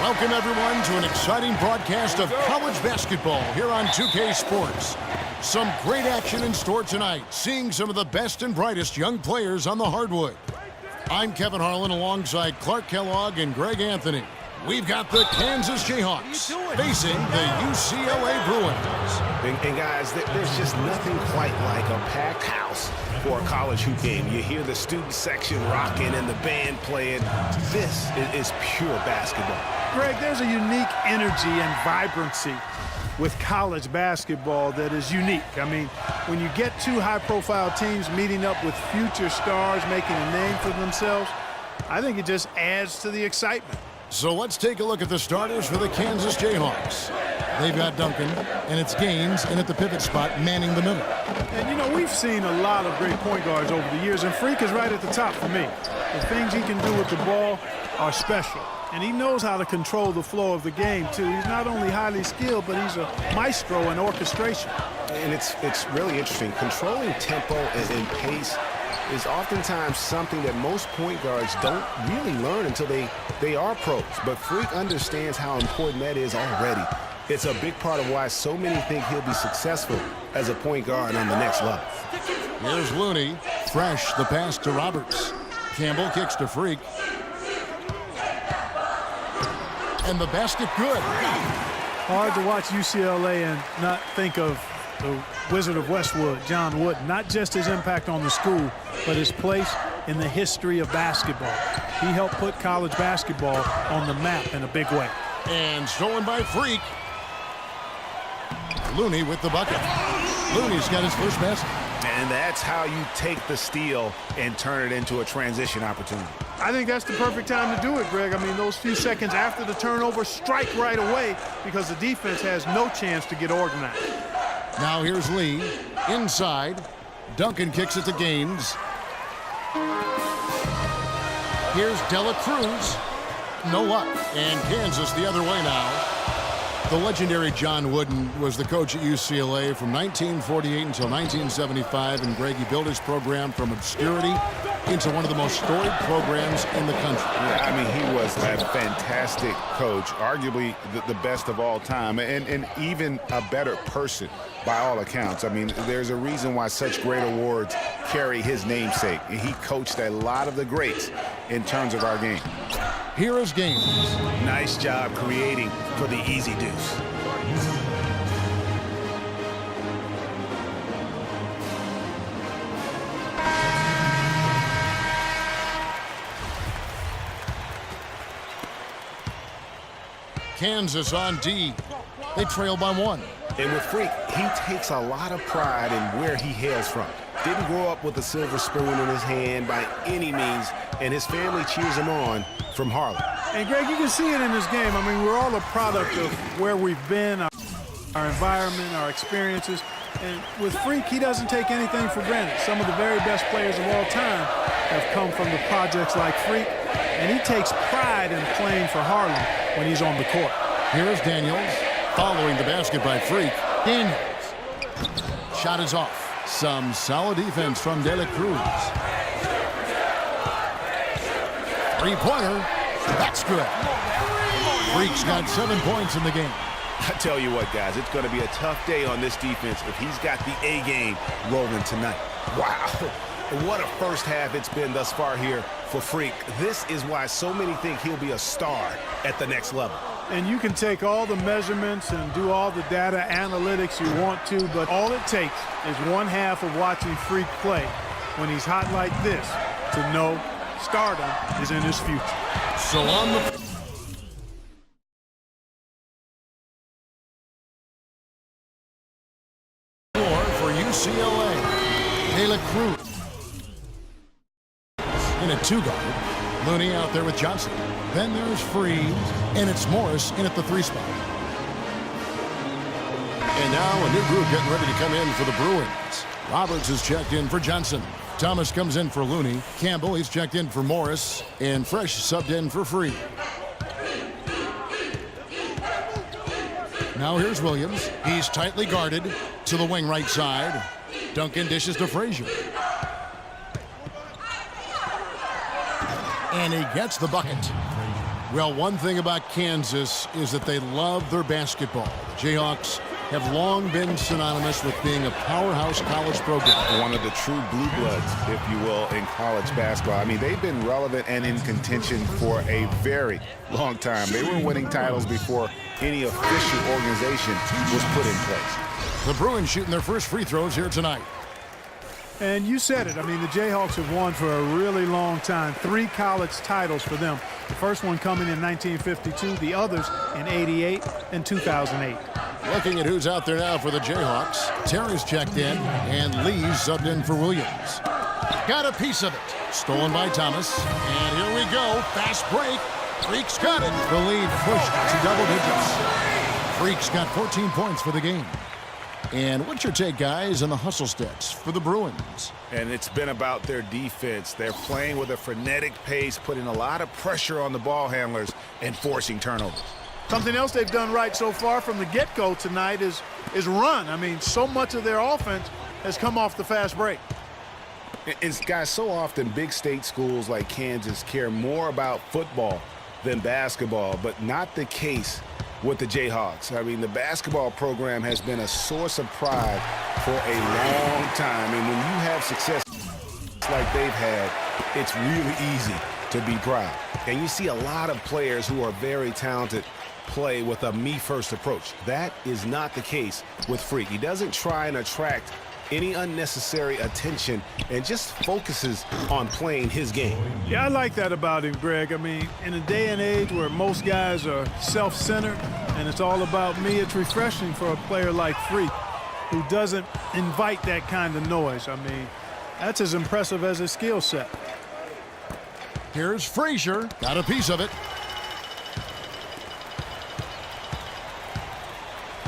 Welcome, everyone, to an exciting broadcast of college basketball here on 2K Sports. Some great action in store tonight, seeing some of the best and brightest young players on the hardwood. I'm Kevin Harlan alongside Clark Kellogg and Greg Anthony. We've got the Kansas Jayhawks facing the UCLA Bruins. And guys, there's just nothing quite like a packed house for a college hoop game. You hear the student section rocking and the band playing. This is pure basketball. Greg, there's a unique energy and vibrancy with college basketball that is unique. I mean, when you get two high-profile teams meeting up with future stars making a name for themselves, I think it just adds to the excitement. So let's take a look at the starters for the Kansas Jayhawks. They've got Duncan, and it's Gaines, and at the pivot spot, manning the middle. And, you know, we've seen a lot of great point guards over the years, and Freak is right at the top for me. The things he can do with the ball are special, and he knows how to control the flow of the game, too. He's not only highly skilled, but he's a maestro in orchestration. And it's really interesting. Controlling tempo and pace is oftentimes something that most point guards don't really learn until they are pros. But Freak understands how important that is already. It's a big part of why so many think he'll be successful as a point guard on the next level. Here's Looney. Fresh, the pass to Roberts. Campbell kicks to Freak. And the basket good. Hard to watch UCLA and not think of the Wizard of Westwood, John Wooden. Not just his impact on the school, but his place in the history of basketball. He helped put college basketball on the map in a big way. And stolen by Freak. Looney with the bucket. Looney's got his first basket. And that's how you take the steal and turn it into a transition opportunity. I think that's the perfect time to do it, Greg. I mean, those few seconds after the turnover, strike right away because the defense has no chance to get organized. Now here's Lee. Inside. Duncan kicks it to Gaines. Here's Dela Cruz. No luck. And Kansas the other way now. The legendary John Wooden was the coach at UCLA from 1948 until 1975, and Greg, he built his program from obscurity into one of the most storied programs in the country. Yeah, I mean, he was a fantastic coach, arguably the best of all time, and even a better person by all accounts. I mean, there's a reason why such great awards carry his namesake. He coached a lot of the greats in terms of our game. Here is Gaines. Nice job creating for the easy deuce. Kansas on D. They trail by one. And with Freak, he takes a lot of pride in where he hails from. Didn't grow up with a silver spoon in his hand by any means, and his family cheers him on from Harlem. And Greg, you can see it in this game. I mean, we're all a product of where we've been, our environment, our experiences. And with Freak, he doesn't take anything for granted. Some of the very best players of all time have come from the projects like Freak, and he takes pride in playing for Harlem when he's on the court. Here's Daniels, following the basket by Freak. Daniels. Shot is off. Some solid defense from Dela Cruz. Three-pointer. That's good. Freak's got 7 points in the game. I tell you what, guys, it's going to be a tough day on this defense if he's got the A game rolling tonight. Wow. What a first half it's been thus far here for Freak. This is why so many think he'll be a star at the next level. And you can take all the measurements and do all the data analytics you want to, but all it takes is one half of watching Freak play when he's hot like this to know stardom is in his future. So on the floor for UCLA, Dela Cruz in a two-guard. Looney out there with Johnson. Then there's Freeze, and it's Morris in at the three spot. And now a new group getting ready to come in for the Bruins. Roberts is checked in for Johnson. Thomas comes in for Looney. Campbell, he's checked in for Morris. And Fresh subbed in for Free. Now here's Williams. He's tightly guarded to the wing right side. Duncan dishes to Frazier. And he gets the bucket. Well, one thing about Kansas is that they love their basketball. The Jayhawks have long been synonymous with being a powerhouse college program. One of the true blue bloods, if you will, in college basketball. I mean, they've been relevant and in contention for a very long time. They were winning titles before any official organization was put in place. The Bruins shooting their first free throws here tonight. And you said it. I mean, the Jayhawks have won for a really long time. 3 college titles for them. The first one coming in 1952, the others in 88 and 2008. Looking at who's out there now for the Jayhawks. Terry's checked in, and Lee's subbed in for Williams. Got a piece of it. Stolen by Thomas. And here we go. Fast break. Freak's got it. The lead pushed to double digits. Freak's got 14 points for the game. And what's your take, guys, on the hustle stats for the Bruins? And it's been about their defense. They're playing with a frenetic pace, putting a lot of pressure on the ball handlers and forcing turnovers. Something else they've done right so far from the get-go tonight is run. I mean, so much of their offense has come off the fast break. It's, guys, so often big state schools like Kansas care more about football than basketball, but not the case with the Jayhawks. I mean, the basketball program has been a source of pride for a long time. And when you have success like they've had, it's really easy to be proud. And you see a lot of players who are very talented play with a me-first approach. That is not the case with Freak. He doesn't try and attract any unnecessary attention and just focuses on playing his game. Yeah, I like that about him, Greg. I mean, in a day and age where most guys are self-centered and it's all about me, it's refreshing for a player like Freak who doesn't invite that kind of noise. I mean, that's as impressive as his skill set. Here's Frazier. Got a piece of it.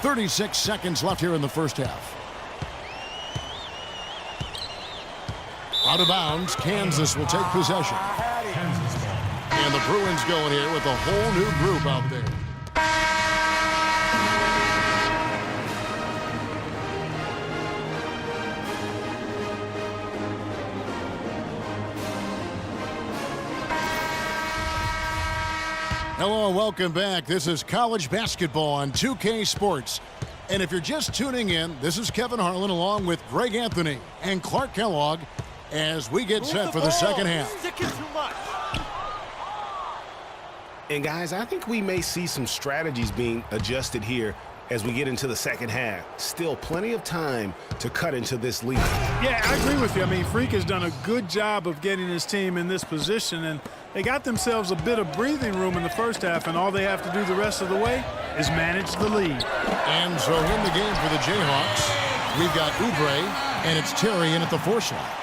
36 seconds left here in the first half. Out of bounds, Kansas will take possession. And the Bruins going here with a whole new group out there. Hello and welcome back. This is college basketball on 2K Sports. And if you're just tuning in, this is Kevin Harlan along with Greg Anthony and Clark Kellogg as we get set for the second half. And guys, I think we may see some strategies being adjusted here as we get into the second half. Still plenty of time to cut into this lead. Yeah, I agree with you. I mean, Freak has done a good job of getting his team in this position, and they got themselves a bit of breathing room in the first half, and all they have to do the rest of the way is manage the lead. And so in the game for the Jayhawks, we've got Oubre, and it's Terry in at the 4 slot.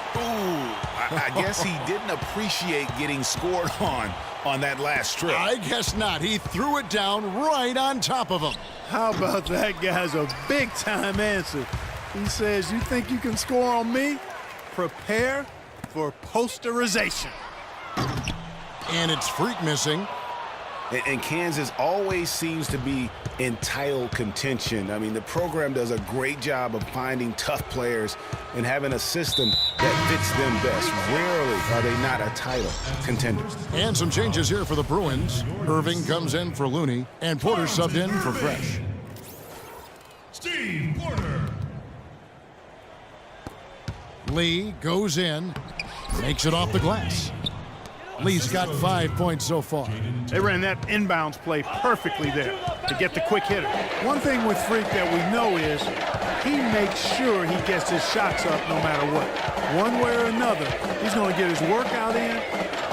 I guess he didn't appreciate getting scored on that last strip. I guess not. He threw it down right on top of him. How about that, guys? A big-time answer. He says, you think you can score on me? Prepare for posterization. And it's Freak missing. And Kansas always seems to be in title contention. I mean, the program does a great job of finding tough players and having a system that fits them best. Rarely are they not a title contender. And some changes here for the Bruins. Irving comes in for Looney, and Porter subbed in for Fresh. Steve Porter. Lee goes in, makes it off the glass. Lee's got 5 points so far. They ran that inbounds play perfectly there to get the quick hitter. One thing with Freak that we know is he makes sure he gets his shots up no matter what. One way or another, he's going to get his workout in,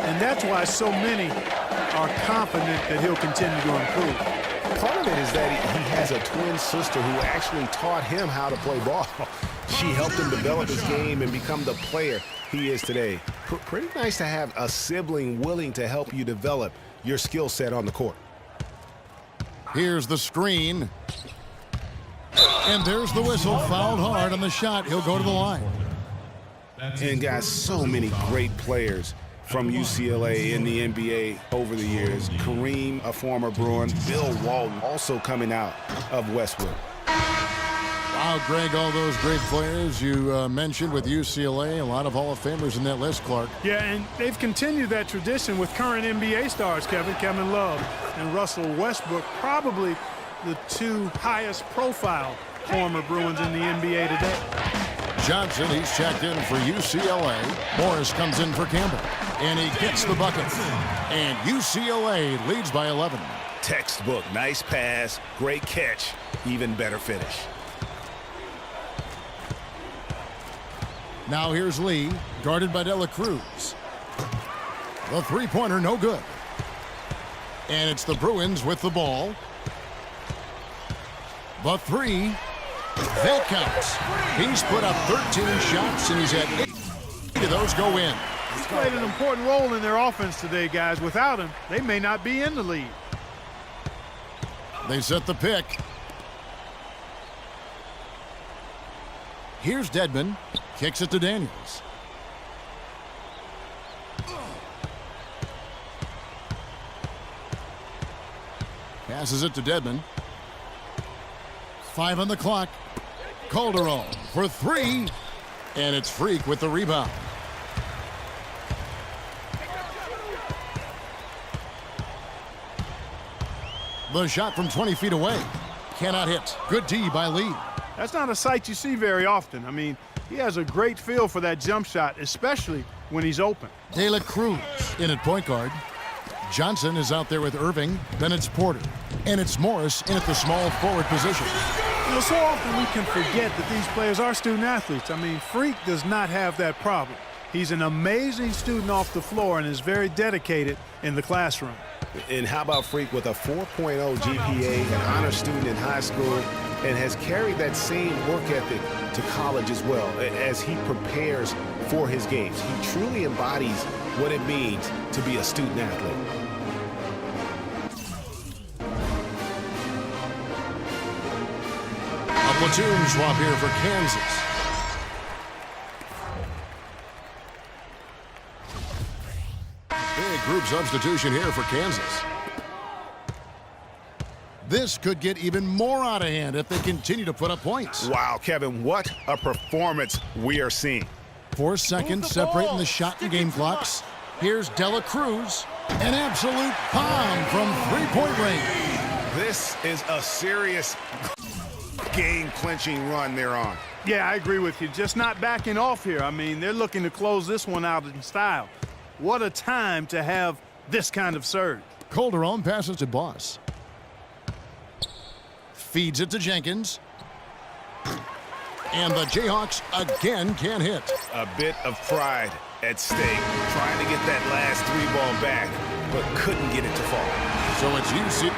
and that's why so many are confident that he'll continue to improve. Part of it is that he has a twin sister who actually taught him how to play ball. She helped him develop his game and become the player he is today. Pretty nice to have a sibling willing to help you develop your skill set on the court. Here's the screen. And there's the whistle. Fouled hard on the shot. He'll go to the line. And guys, so many great players from UCLA in the NBA over the years. Kareem, a former Bruin. Bill Walton, also coming out of Westwood. Wow, Now, Greg, all those great players you mentioned with UCLA, a lot of Hall of Famers in that list, Clark. Yeah, and they've continued that tradition with current NBA stars, Kevin Love and Russell Westbrook, probably the two highest profile former Bruins in the NBA today. Johnson, he's checked in for UCLA. Morris comes in for Campbell, and he gets the bucket. And UCLA leads by 11. Textbook, nice pass, great catch, even better finish. Now here's Lee, guarded by Dela Cruz. The three-pointer, no good. And it's the Bruins with the ball. The three, that counts. He's put up 13 shots, and he's had 8 of those go in. He's played an important role in their offense today, guys. Without him, they may not be in the lead. They set the pick. Here's Dedmon. Kicks it to Daniels. Passes it to Dedmon. 5 on the clock. Calderon for 3. And it's Freak with the rebound. The shot from 20 feet away. Cannot hit. Good D by Lee. That's not a sight you see very often. I mean, he has a great feel for that jump shot, especially when he's open. Dela Cruz in at point guard. Johnson is out there with Irving. Then it's Porter. And it's Morris in at the small forward position. You know, so often we can forget that these players are student athletes. I mean, Freak does not have that problem. He's an amazing student off the floor and is very dedicated in the classroom. And how about Freak with a 4.0 GPA, an honor student in high school, and has carried that same work ethic to college as well as he prepares for his games. He truly embodies what it means to be a student athlete. A platoon swap here for Kansas. Big group substitution here for Kansas. This could get even more out of hand if they continue to put up points. Wow, Kevin, what a performance we are seeing. 4 seconds separating the shot and game clocks. Here's Dela Cruz. An absolute bomb from three-point range. This is a serious game-clinching run they're on. Yeah, I agree with you. Just not backing off here. I mean, they're looking to close this one out in style. What a time to have this kind of surge. Calderon passes to Boss. Feeds it to Jenkins. And the Jayhawks again can't hit. A bit of pride at stake, trying to get that last 3 ball back, but couldn't get it to fall. So it's UC.